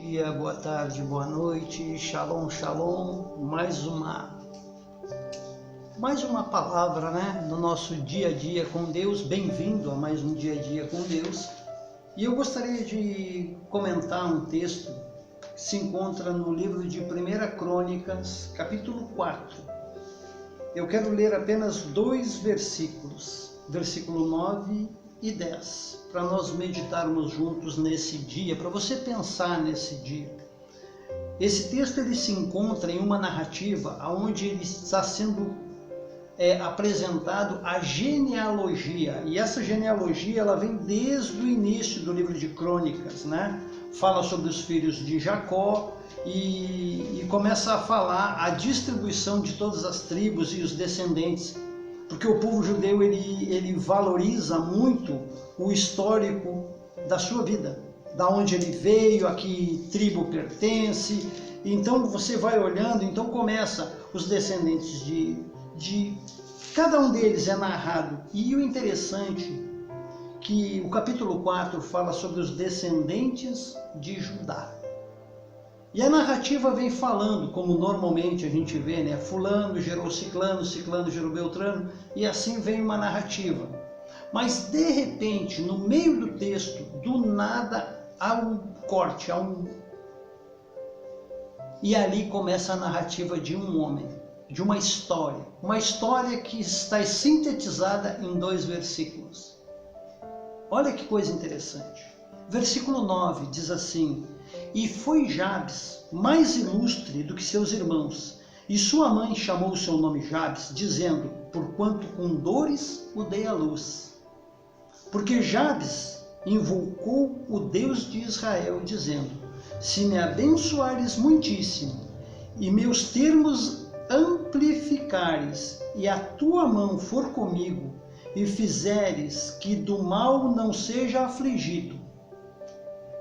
dia, boa tarde, boa noite, shalom, shalom, mais uma palavra, né, no nosso dia a dia com Deus. Bem-vindo a mais um dia a dia com Deus. E eu gostaria de comentar um texto que se encontra no livro de 1 Crônicas, capítulo 4. Eu quero ler apenas 2 versículos, versículo 9 e 10, para nós meditarmos juntos nesse dia, para você pensar nesse dia. Esse texto ele se encontra em uma narrativa onde ele está sendo apresentado a genealogia, e essa genealogia ela vem desde o início do livro de Crônicas, né? Fala sobre os filhos de Jacó e começa a falar a distribuição de todas as tribos e os descendentes, porque o povo judeu ele valoriza muito o histórico da sua vida, da onde ele veio, a que tribo pertence. Então você vai olhando, então começa os descendentes de cada um deles é narrado. E o interessante que o capítulo 4 fala sobre os descendentes de Judá. E a narrativa vem falando, como normalmente a gente vê, né? Fulano gerou ciclano, ciclano gerou beltrano, e assim vem uma narrativa. Mas de repente, no meio do texto, do nada há um corte, e ali começa a narrativa de um homem, de uma história que está sintetizada em 2 versículos. Olha que coisa interessante. Versículo 9 diz assim: E foi Jabes mais ilustre do que seus irmãos, e sua mãe chamou o seu nome Jabes, dizendo: Porquanto com dores o dei à luz. Porque Jabes invocou o Deus de Israel, dizendo: Se me abençoares muitíssimo, e meus termos amplificares, e a tua mão for comigo, e fizeres que do mal não seja afligido.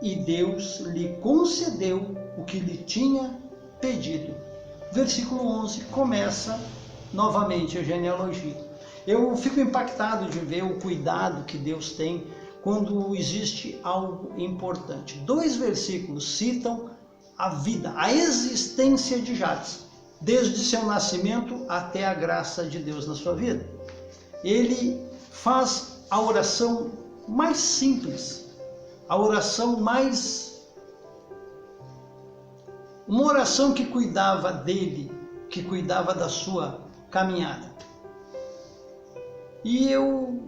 E Deus lhe concedeu o que lhe tinha pedido. Versículo 11 começa novamente a genealogia. Eu fico impactado de ver o cuidado que Deus tem quando existe algo importante. 2 versículos citam a vida, a existência de Jabes, desde seu nascimento até a graça de Deus na sua vida. Ele faz a oração mais simples, a oração uma oração que cuidava dele, que cuidava da sua caminhada. E eu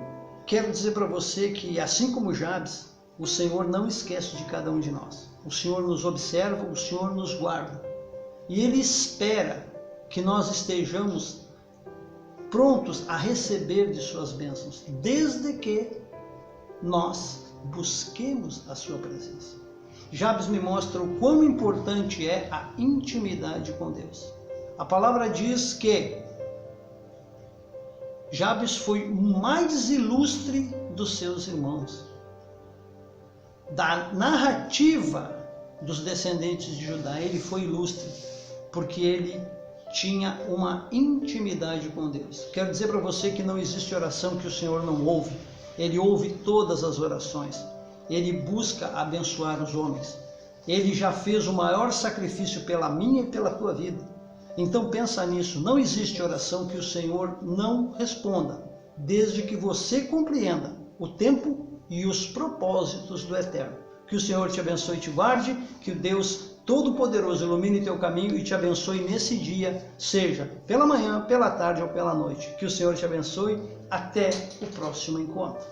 quero dizer para você que, assim como Jabes, o Senhor não esquece de cada um de nós. O Senhor nos observa, o Senhor nos guarda. E Ele espera que nós estejamos prontos a receber de suas bênçãos, desde que nós busquemos a sua presença. Jabes me mostra o quão importante é a intimidade com Deus. A palavra diz que Jabes foi o mais ilustre dos seus irmãos. Da narrativa dos descendentes de Judá, ele foi ilustre, porque ele tinha uma intimidade com Deus. Quero dizer para você que não existe oração que o Senhor não ouve. Ele ouve todas as orações. Ele busca abençoar os homens. Ele já fez o maior sacrifício pela minha e pela tua vida. Então pensa nisso. Não existe oração que o Senhor não responda, desde que você compreenda o tempo e os propósitos do Eterno. Que o Senhor te abençoe e te guarde. Que o Deus Todo-Poderoso ilumine teu caminho e te abençoe nesse dia, seja pela manhã, pela tarde ou pela noite. Que o Senhor te abençoe. Até o próximo encontro.